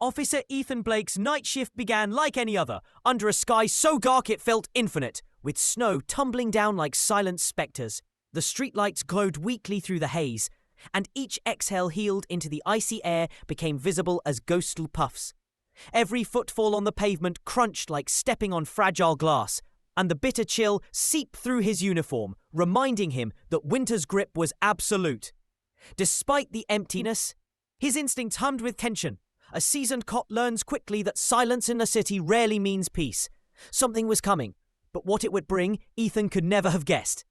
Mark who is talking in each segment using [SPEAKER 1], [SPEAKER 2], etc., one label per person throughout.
[SPEAKER 1] Officer Ethan Blake's night shift began like any other, under a sky so dark it felt infinite, with snow tumbling down like silent spectres. The streetlights glowed weakly through the haze, and each exhale healed into the icy air became visible as ghostly puffs. Every footfall on the pavement crunched like stepping on fragile glass, and the bitter chill seeped through his uniform, reminding him that winter's grip was absolute. Despite the emptiness, his instincts hummed with tension. A seasoned cop learns quickly that silence in the city rarely means peace. Something was coming, but what it would bring, Ethan could never have guessed.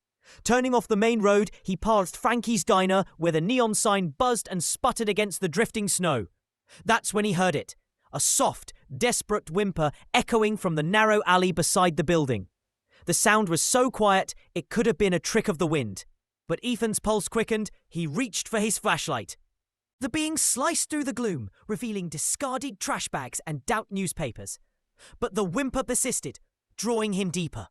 [SPEAKER 1] Turning off the main road, he passed Frankie's diner, where the neon sign buzzed and sputtered against the drifting snow. That's when he heard it, a soft, desperate whimper echoing from the narrow alley beside the building. The sound was so quiet it could have been a trick of the wind. But Ethan's pulse quickened. He reached for his flashlight. The being sliced through the gloom, revealing discarded trash bags and doubt newspapers. But the whimper persisted, drawing him deeper.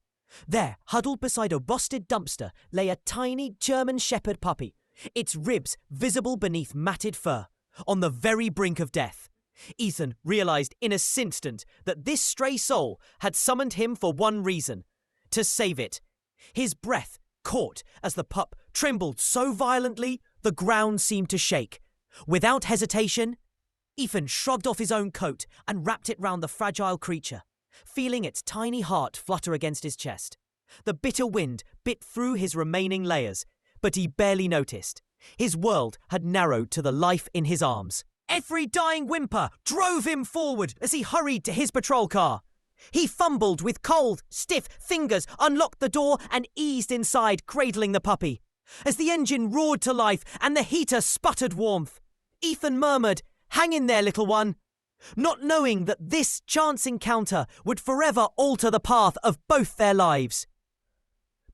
[SPEAKER 1] There, huddled beside a rusted dumpster, lay a tiny German Shepherd puppy, its ribs visible beneath matted fur, on the very brink of death. Ethan realized in an instant that this stray soul had summoned him for one reason: to save it. His breath caught as the pup trembled so violently the ground seemed to shake. Without hesitation, Ethan shrugged off his own coat and wrapped it round the fragile creature, feeling its tiny heart flutter against his chest. The bitter wind bit through his remaining layers, but he barely noticed. His world had narrowed to the life in his arms. Every dying whimper drove him forward as he hurried to his patrol car. He fumbled with cold, stiff fingers, unlocked the door and eased inside, cradling the puppy. As the engine roared to life and the heater sputtered warmth, Ethan murmured, "Hang in there, little one," not knowing that this chance encounter would forever alter the path of both their lives.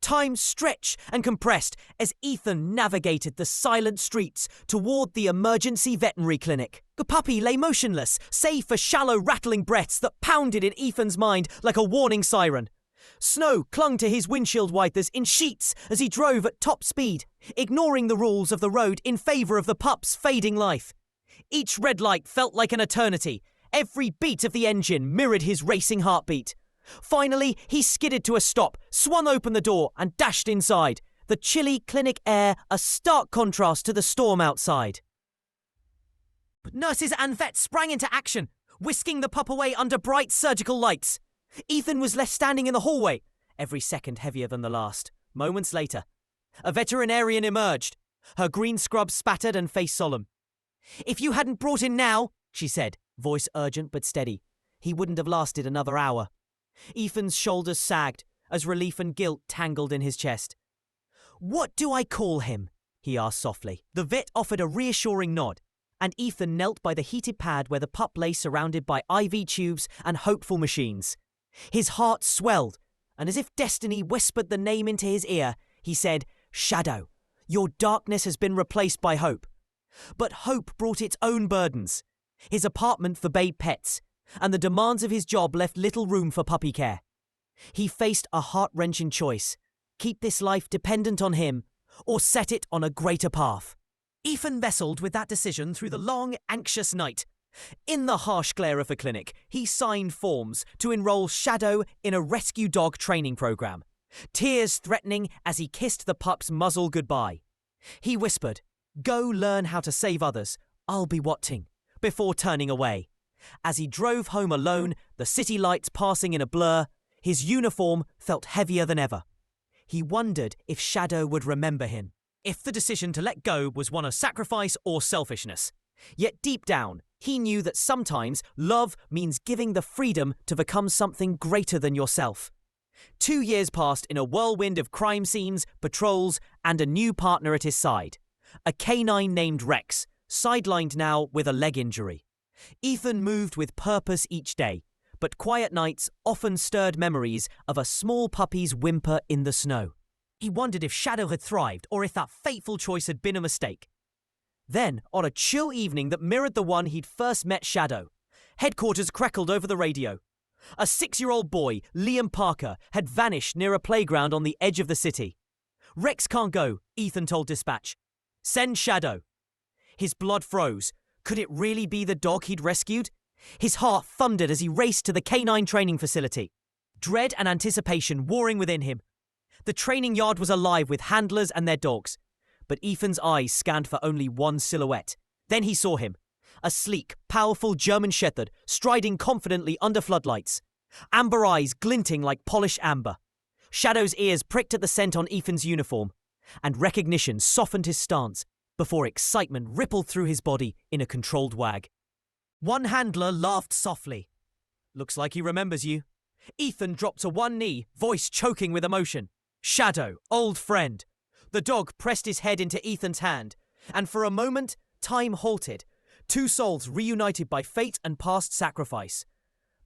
[SPEAKER 1] Time stretched and compressed as Ethan navigated the silent streets toward the emergency veterinary clinic. The puppy lay motionless, save for shallow rattling breaths that pounded in Ethan's mind like a warning siren. Snow clung to his windshield wipers in sheets as he drove at top speed, ignoring the rules of the road in favour of the pup's fading life. Each red light felt like an eternity. Every beat of the engine mirrored his racing heartbeat. Finally, he skidded to a stop, swung open the door and dashed inside, the chilly clinic air a stark contrast to the storm outside. But nurses and vets sprang into action, whisking the pup away under bright surgical lights. Ethan was left standing in the hallway, every second heavier than the last. Moments later, a veterinarian emerged, her green scrub spattered and face solemn. "If you hadn't brought him now," she said, voice urgent but steady, "he wouldn't have lasted another hour." Ethan's shoulders sagged as relief and guilt tangled in his chest. "What do I call him?" he asked softly. The vet offered a reassuring nod, and Ethan knelt by the heated pad where the pup lay surrounded by IV tubes and hopeful machines. His heart swelled, and as if destiny whispered the name into his ear, he said, "Shadow, your darkness has been replaced by hope." But hope brought its own burdens. His apartment forbade pets, and the demands of his job left little room for puppy care. He faced a heart-wrenching choice: keep this life dependent on him, or set it on a greater path. Ethan wrestled with that decision through the long, anxious night. In the harsh glare of the clinic, he signed forms to enroll Shadow in a rescue dog training program, tears threatening as he kissed the pup's muzzle goodbye. He whispered, "Go learn how to save others, I'll be watching," before turning away. As he drove home alone, the city lights passing in a blur, his uniform felt heavier than ever. He wondered if Shadow would remember him, if the decision to let go was one of sacrifice or selfishness. Yet deep down, he knew that sometimes love means giving the freedom to become something greater than yourself. 2 years passed in a whirlwind of crime scenes, patrols, and a new partner at his side. A canine named Rex, sidelined now with a leg injury. Ethan moved with purpose each day, but quiet nights often stirred memories of a small puppy's whimper in the snow. He wondered if Shadow had thrived or if that fateful choice had been a mistake. Then, on a chill evening that mirrored the one he'd first met Shadow, headquarters crackled over the radio. A 6-year-old boy, Liam Parker, had vanished near a playground on the edge of the city. "Rex can't go," Ethan told dispatch. "Send Shadow." His blood froze. Could it really be the dog he'd rescued? His heart thundered as he raced to the canine training facility, dread and anticipation warring within him. The training yard was alive with handlers and their dogs, but Ethan's eyes scanned for only one silhouette. Then he saw him, a sleek, powerful German shepherd striding confidently under floodlights, amber eyes glinting like polished amber. Shadow's ears pricked at the scent on Ethan's uniform, and recognition softened his stance before excitement rippled through his body in a controlled wag. One handler laughed softly. "Looks like he remembers you." Ethan dropped to one knee, voice choking with emotion. "Shadow, old friend." The dog pressed his head into Ethan's hand, and for a moment, time halted, two souls reunited by fate and past sacrifice.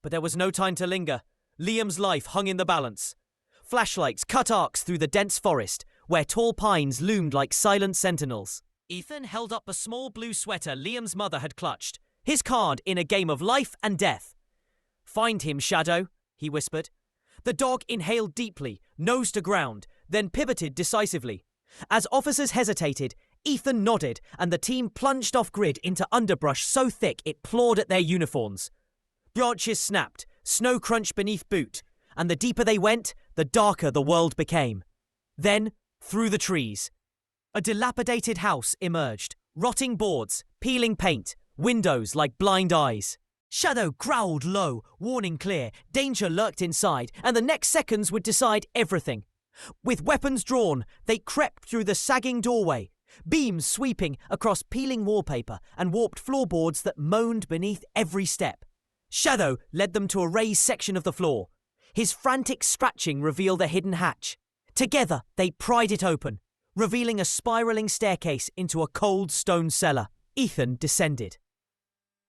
[SPEAKER 1] But there was no time to linger. Liam's life hung in the balance. Flashlights cut arcs through the dense forest, where tall pines loomed like silent sentinels. Ethan held up a small blue sweater Liam's mother had clutched, his card in a game of life and death. "Find him, Shadow," he whispered. The dog inhaled deeply, nose to ground, then pivoted decisively. As officers hesitated, Ethan nodded, and the team plunged off grid into underbrush so thick it clawed at their uniforms. Branches snapped, snow crunched beneath boot, and the deeper they went, the darker the world became. Then, through the trees, a dilapidated house emerged, rotting boards, peeling paint, windows like blind eyes. Shadow growled low, warning clear. Danger lurked inside, and the next seconds would decide everything. With weapons drawn, they crept through the sagging doorway, beams sweeping across peeling wallpaper and warped floorboards that moaned beneath every step. Shadow led them to a raised section of the floor. His frantic scratching revealed a hidden hatch. Together, they pried it open, revealing a spiraling staircase into a cold stone cellar. Ethan descended,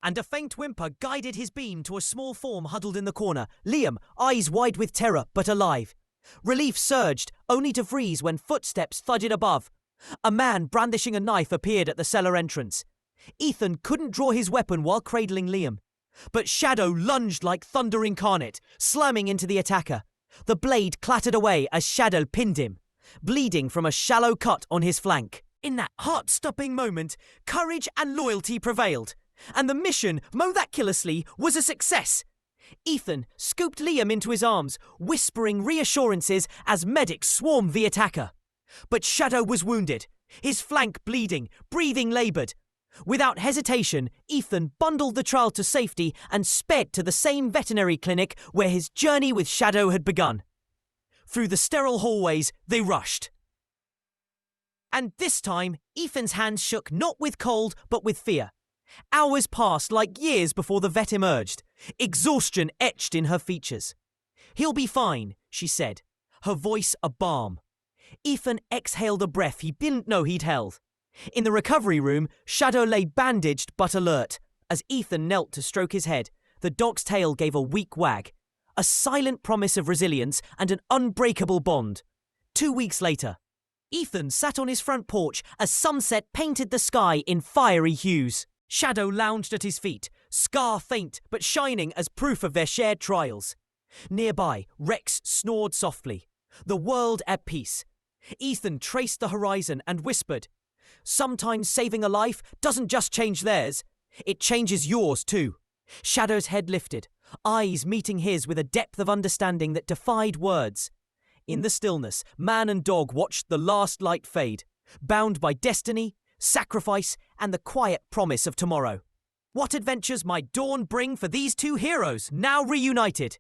[SPEAKER 1] and a faint whimper guided his beam to a small form huddled in the corner. Liam, eyes wide with terror, but alive. Relief surged, only to freeze when footsteps thudded above. A man brandishing a knife appeared at the cellar entrance. Ethan couldn't draw his weapon while cradling Liam, but Shadow lunged like thunder incarnate, slamming into the attacker. The blade clattered away as Shadow pinned him, bleeding from a shallow cut on his flank. In that heart-stopping moment, courage and loyalty prevailed, and the mission, miraculously, was a success. Ethan scooped Liam into his arms, whispering reassurances as medics swarmed the attacker. But Shadow was wounded, his flank bleeding, breathing laboured. Without hesitation, Ethan bundled the child to safety and sped to the same veterinary clinic where his journey with Shadow had begun. Through the sterile hallways, they rushed. And this time, Ethan's hands shook not with cold, but with fear. Hours passed like years before the vet emerged, exhaustion etched in her features. "He'll be fine," she said, her voice a balm. Ethan exhaled a breath he didn't know he'd held. In the recovery room, Shadow lay bandaged but alert. As Ethan knelt to stroke his head, the dog's tail gave a weak wag, a silent promise of resilience and an unbreakable bond. 2 weeks later, Ethan sat on his front porch as sunset painted the sky in fiery hues. Shadow lounged at his feet, scar faint but shining as proof of their shared trials. Nearby, Rex snored softly, the world at peace. Ethan traced the horizon and whispered, "Sometimes saving a life doesn't just change theirs, it changes yours too." Shadow's head lifted, eyes meeting his with a depth of understanding that defied words. In the stillness, man and dog watched the last light fade, bound by destiny, sacrifice, and the quiet promise of tomorrow. What adventures might dawn bring for these two heroes, now reunited?